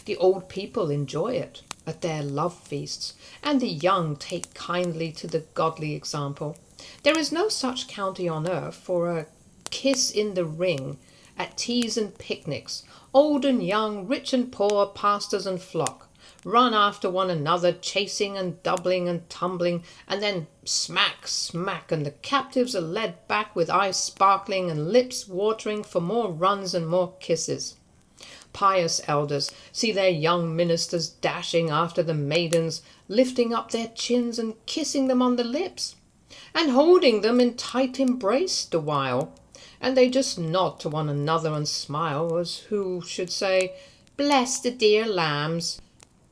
The old people enjoy it at their love feasts, and the young take kindly to the godly example. There is no such county on earth for a kiss in the ring at teas and picnics. Old and young, rich and poor, pastors and flock, run after one another, chasing and doubling and tumbling, and then smack, smack, and the captives are led back with eyes sparkling and lips watering for more runs and more kisses. Pious elders see their young ministers dashing after the maidens, lifting up their chins and kissing them on the lips, and holding them in tight embrace the while, and they just nod to one another and smile, as who should say, "Bless the dear lambs,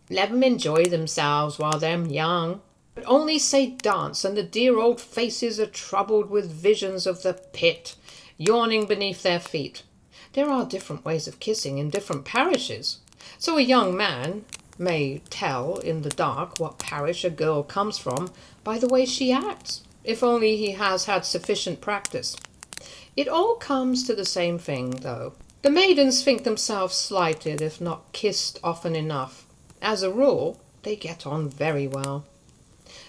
let 'em enjoy themselves while they're young." But only say dance, and the dear old faces are troubled with visions of the pit yawning beneath their feet. There are different ways of kissing in different parishes, so a young man may tell in the dark what parish a girl comes from by the way she acts, if only he has had sufficient practice. It all comes to the same thing, though. The maidens think themselves slighted if not kissed often enough. As a rule, they get on very well.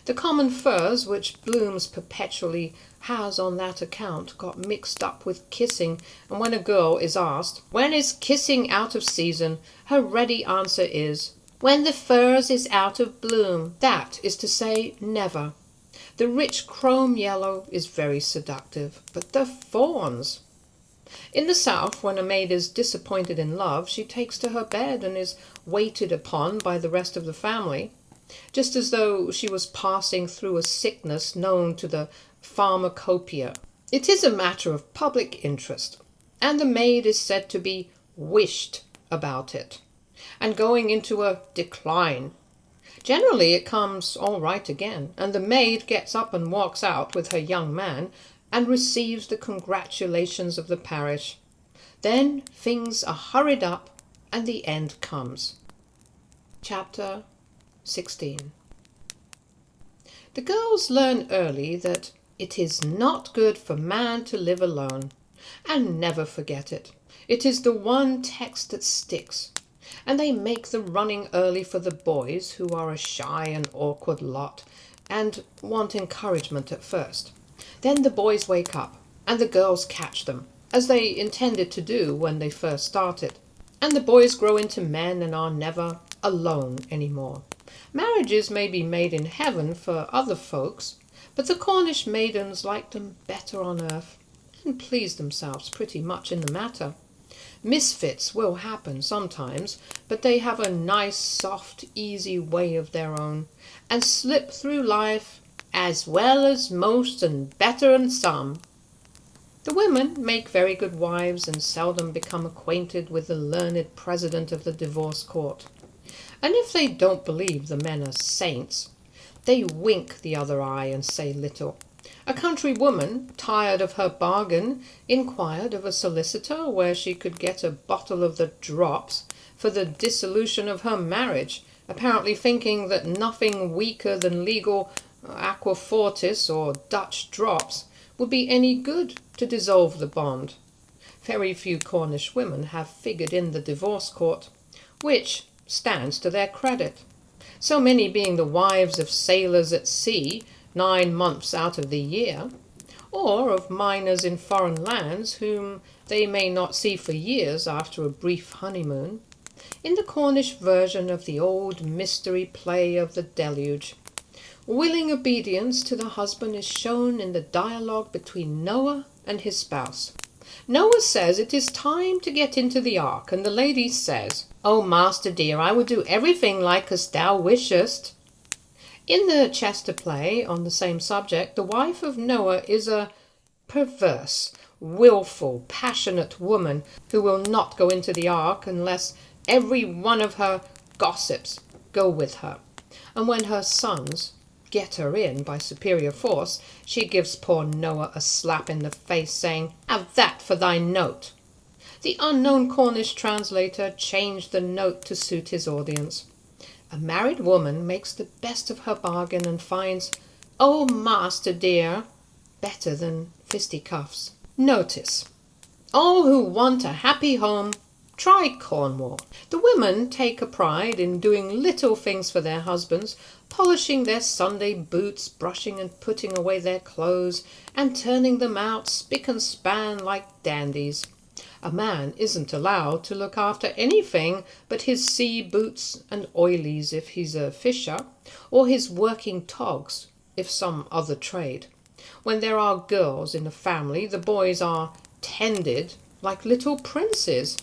The common furze, which blooms perpetually, has on that account got mixed up with kissing, and when a girl is asked, "When is kissing out of season?" her ready answer is, "When the furze is out of bloom." That is to say, never. The rich chrome yellow is very seductive, but the thorns! In the South, when a maid is disappointed in love, she takes to her bed and is waited upon by the rest of the family, just as though she was passing through a sickness known to the pharmacopoeia. It is a matter of public interest, and the maid is said to be wished about it, and going into a decline. Generally it comes all right again, and the maid gets up and walks out with her young man, and receives the congratulations of the parish. Then things are hurried up, and the end comes. Chapter 16. The girls learn early that it is not good for man to live alone, and never forget it. It is the one text that sticks, and they make the running early for the boys, who are a shy and awkward lot, and want encouragement at first. Then the boys wake up, and the girls catch them, as they intended to do when they first started, and the boys grow into men and are never alone any more. Marriages may be made in heaven for other folks, but the Cornish maidens liked them better on earth, and pleased themselves pretty much in the matter. Misfits will happen sometimes, but they have a nice, soft, easy way of their own, and slip through life as well as most and better than some. The women make very good wives and seldom become acquainted with the learned president of the divorce court. And if they don't believe the men are saints, they wink the other eye and say little. A country woman, tired of her bargain, inquired of a solicitor where she could get a bottle of the drops for the dissolution of her marriage, apparently thinking that nothing weaker than legal aquafortis or Dutch drops would be any good to dissolve the bond. Very few Cornish women have figured in the divorce court, which stands to their credit, so many being the wives of sailors at sea 9 months out of the year, or of miners in foreign lands whom they may not see for years after a brief honeymoon, in the Cornish version of the old mystery play of the deluge. Willing obedience to the husband is shown in the dialogue between Noah and his spouse. Noah says it is time to get into the ark, and the lady says, "Oh, master dear, I will do everything like as thou wishest." In the Chester play on the same subject, the wife of Noah is a perverse, wilful, passionate woman who will not go into the ark unless every one of her gossips go with her. And when her sons get her in by superior force, she gives poor Noah a slap in the face, saying, "Have that for thy note." The unknown Cornish translator changed the note to suit his audience. A married woman makes the best of her bargain and finds, "Oh, master dear," better than fisticuffs. Notice: all who want a happy home, try Cornwall. The women take a pride in doing little things for their husbands, polishing their Sunday boots, brushing and putting away their clothes, and turning them out spick and span like dandies. A man isn't allowed to look after anything but his sea boots and oilies if he's a fisher, or his working togs if some other trade. When there are girls in a family, the boys are tended like little princes,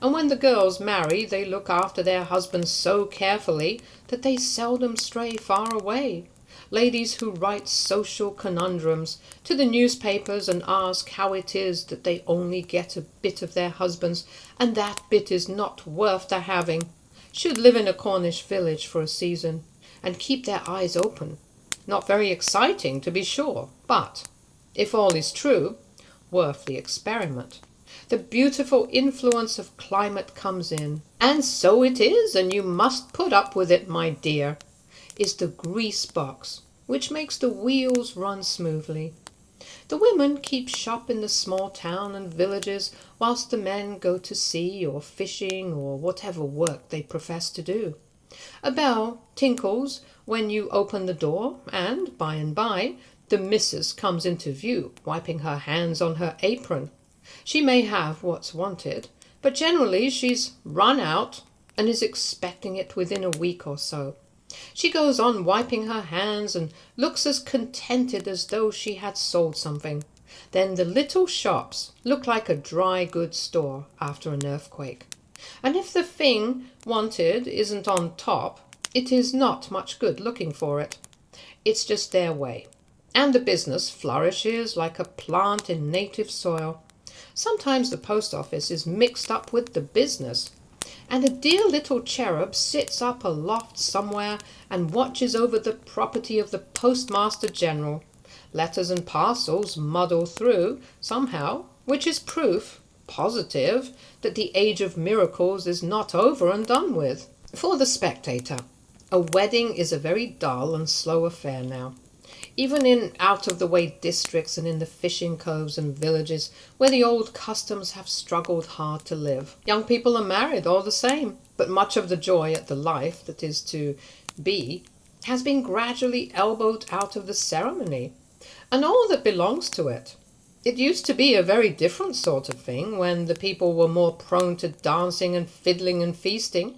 and when the girls marry, they look after their husbands so carefully that they seldom stray far away. Ladies who write social conundrums to the newspapers and ask how it is that they only get a bit of their husbands, and that bit is not worth the having, should live in a Cornish village for a season, and keep their eyes open. Not very exciting, to be sure, but, if all is true, worth the experiment. The beautiful influence of climate comes in, and so it is, and you must put up with it, my dear, is the grease box, which makes the wheels run smoothly. The women keep shop in the small town and villages, whilst the men go to sea or fishing or whatever work they profess to do. A bell tinkles when you open the door, and by, the missus comes into view, wiping her hands on her apron. She may have what's wanted, but generally she's run out and is expecting it within a week or so. She goes on wiping her hands and looks as contented as though she had sold something. Then the little shops look like a dry goods store after an earthquake. And if the thing wanted isn't on top, it is not much good looking for it. It's just their way. And the business flourishes like a plant in native soil. Sometimes the post office is mixed up with the business, and a dear little cherub sits up aloft somewhere and watches over the property of the Postmaster General. Letters and parcels muddle through somehow, which is proof positive that the age of miracles is not over and done with. For the spectator, a wedding is a very dull and slow affair now. Even in out-of-the-way districts and in the fishing coves and villages where the old customs have struggled hard to live. Young people are married all the same, but much of the joy at the life that is to be has been gradually elbowed out of the ceremony, and all that belongs to it. It used to be a very different sort of thing when the people were more prone to dancing and fiddling and feasting,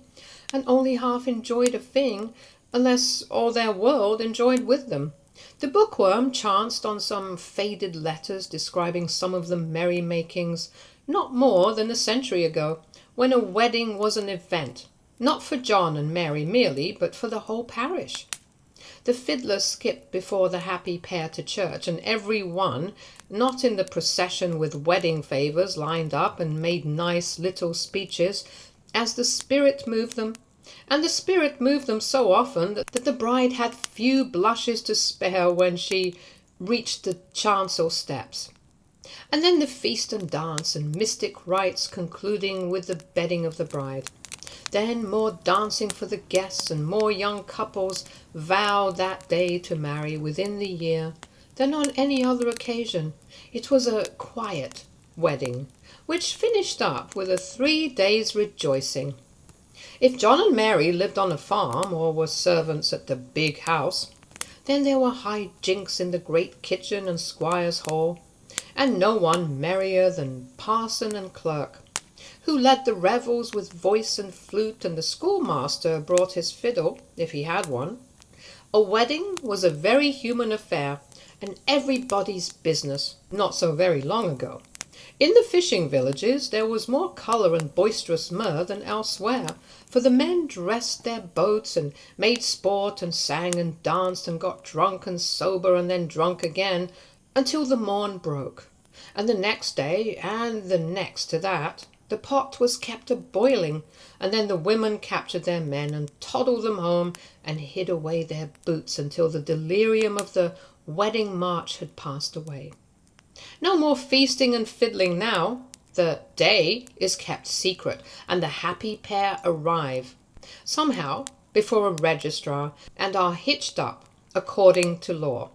and only half enjoyed a thing unless all their world enjoyed with them. The Bookworm chanced on some faded letters describing some of the merry-makings not more than a century ago, when a wedding was an event, not for John and Mary merely, but for the whole parish. The fiddler skipped before the happy pair to church, and every one, not in the procession with wedding favours, lined up and made nice little speeches as the spirit moved them. And the spirit moved them so often that the bride had few blushes to spare when she reached the chancel steps. And then the feast and dance and mystic rites concluding with the bedding of the bride. Then more dancing for the guests, and more young couples vowed that day to marry within the year than on any other occasion. It was a quiet wedding, which finished up with a 3 days' rejoicing. If John and Mary lived on a farm or were servants at the big house, then there were high jinks in the great kitchen and squire's hall, and no one merrier than parson and clerk, who led the revels with voice and flute, and the schoolmaster brought his fiddle, if he had one. A wedding was a very human affair, and everybody's business, not so very long ago. In the fishing villages there was more colour and boisterous mirth than elsewhere, for the men dressed their boats and made sport and sang and danced and got drunk and sober and then drunk again until the morn broke. And the next day, and the next to that, the pot was kept a-boiling, and then the women captured their men and toddled them home and hid away their boots until the delirium of the wedding march had passed away. No more feasting and fiddling now. The day is kept secret, and the happy pair arrive, somehow, before a registrar, and are hitched up according to law.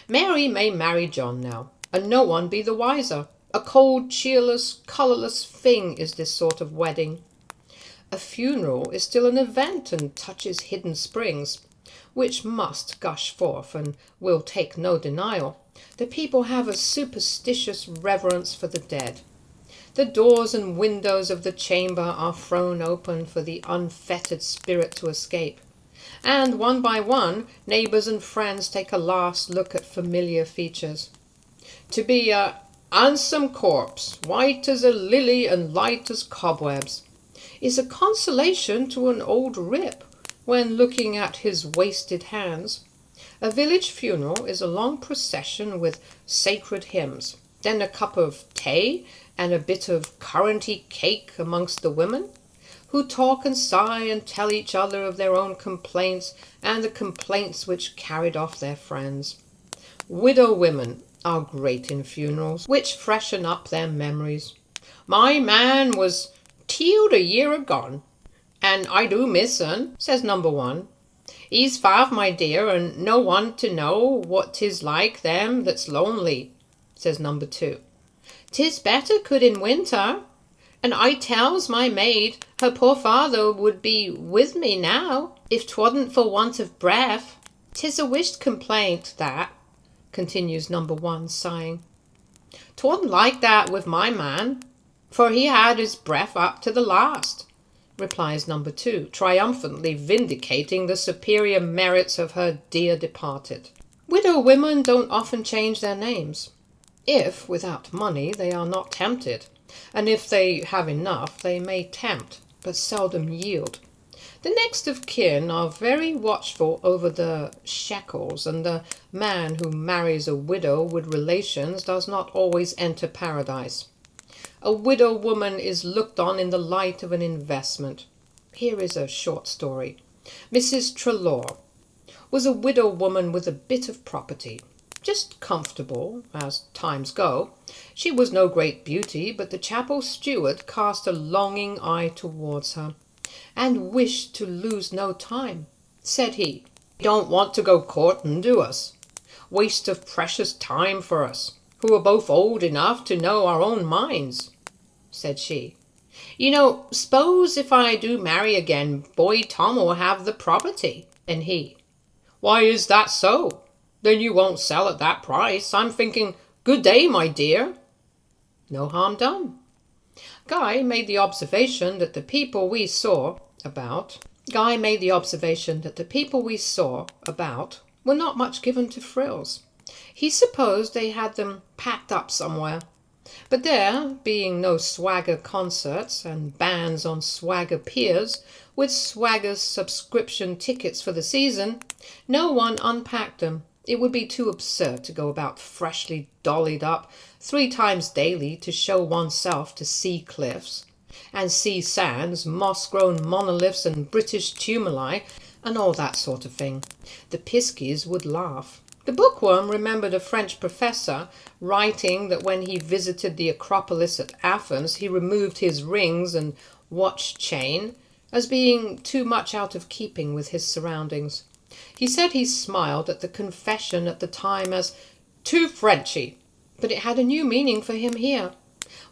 Mary may marry John now, and no one be the wiser. A cold, cheerless, colourless thing is this sort of wedding. A funeral is still an event and touches hidden springs, which must gush forth and will take no denial. The people have a superstitious reverence for the dead. The doors and windows of the chamber are thrown open for the unfettered spirit to escape, and one by one neighbours and friends take a last look at familiar features. To be a handsome corpse, white as a lily and light as cobwebs, is a consolation to an old rip when looking at his wasted hands. A village funeral is a long procession with sacred hymns, then a cup of tea and a bit of curranty cake amongst the women, who talk and sigh and tell each other of their own complaints and the complaints which carried off their friends. Widow women are great in funerals, which freshen up their memories. My man was killed a year agone, and I do miss un, says number one. He's five, my dear, and no one to know what 'tis like them that's lonely, says number two. 'Tis better could in winter, and I tells my maid her poor father would be with me now, if 'twasn't for want of breath. 'Tis a wished complaint, that, continues number one, sighing. 'Twasn't like that with my man, for he had his breath up to the last, replies number two, triumphantly vindicating the superior merits of her dear departed. Widow women don't often change their names. If, without money, they are not tempted, and if they have enough, they may tempt, but seldom yield. The next of kin are very watchful over the shekels, and the man who marries a widow with relations does not always enter paradise. A widow woman is looked on in the light of an investment. Here is a short story. Mrs. Trelaw was a widow woman with a bit of property, just comfortable, as times go. She was no great beauty, but the chapel steward cast a longing eye towards her, and wished to lose no time. Said he, "We don't want to go courting, do us? Waste of precious time for us, who are both old enough to know our own minds." Said she, "You know, s'pose if I do marry again, boy Tom will have the property." And he, "Why is that so? Then you won't sell at that price. I'm thinking, good day, my dear." No harm done. Guy made the observation that the people we saw about were not much given to frills. He supposed they had them packed up somewhere. But there being no swagger concerts and bands on swagger piers with swagger subscription tickets for the season, no one unpacked them. It would be too absurd to go about freshly dollied up 3 times daily to show oneself to sea cliffs and sea sands, moss-grown monoliths and British tumuli, and all that sort of thing. The Piskies would laugh. The Bookworm remembered a French professor writing that when he visited the Acropolis at Athens, he removed his rings and watch chain as being too much out of keeping with his surroundings. He said he smiled at the confession at the time as too Frenchy, but it had a new meaning for him here.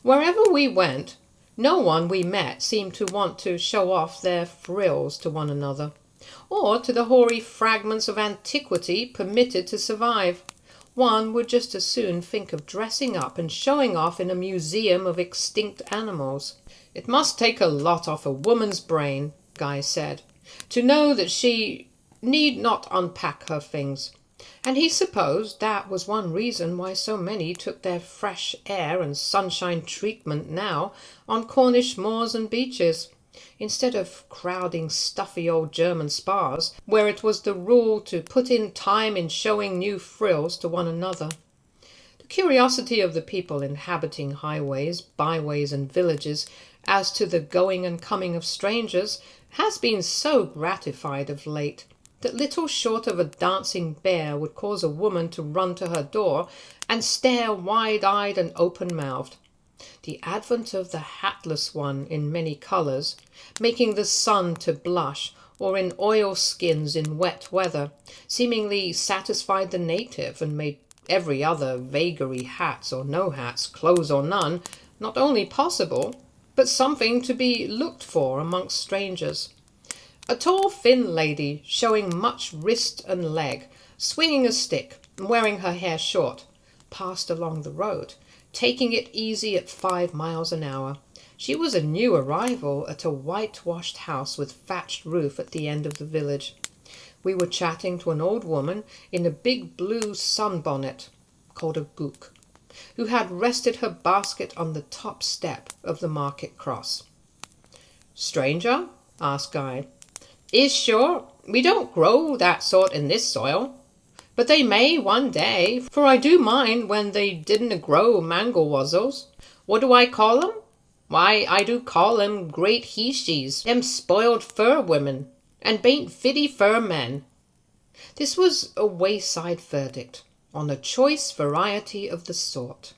Wherever we went, no one we met seemed to want to show off their frills to one another, or to the hoary fragments of antiquity permitted to survive. One would just as soon think of dressing up and showing off in a museum of extinct animals. It must take a lot off a woman's brain, Guy said, to know that she need not unpack her things. And he supposed that was one reason why so many took their fresh air and sunshine treatment now on Cornish moors and beaches, instead of crowding stuffy old German spas, where it was the rule to put in time in showing new frills to one another. The curiosity of the people inhabiting highways, byways, and villages as to the going and coming of strangers has been so gratified of late that little short of a dancing bear would cause a woman to run to her door and stare wide-eyed and open-mouthed. The advent of the hatless one in many colours, making the sun to blush, or in oilskins in wet weather, seemingly satisfied the native and made every other vagary, hats or no hats, clothes or none, not only possible, but something to be looked for amongst strangers. A tall, thin lady, showing much wrist and leg, swinging a stick and wearing her hair short, passed along the road, taking it easy at 5 miles an hour. She was a new arrival at a whitewashed house with thatched roof at the end of the village. We were chatting to an old woman in a big blue sunbonnet, called a book, who had rested her basket on the top step of the market cross. "Stranger?" asked Guy. "Is sure, we don't grow that sort in this soil. But they may one day, for I do mind when they didn't grow mangel-wuzzles. What do I call 'em? Why, I do call 'em great he-shes, them spoiled fur women, and bain't fitty fur men." This was a wayside verdict on a choice variety of the sort.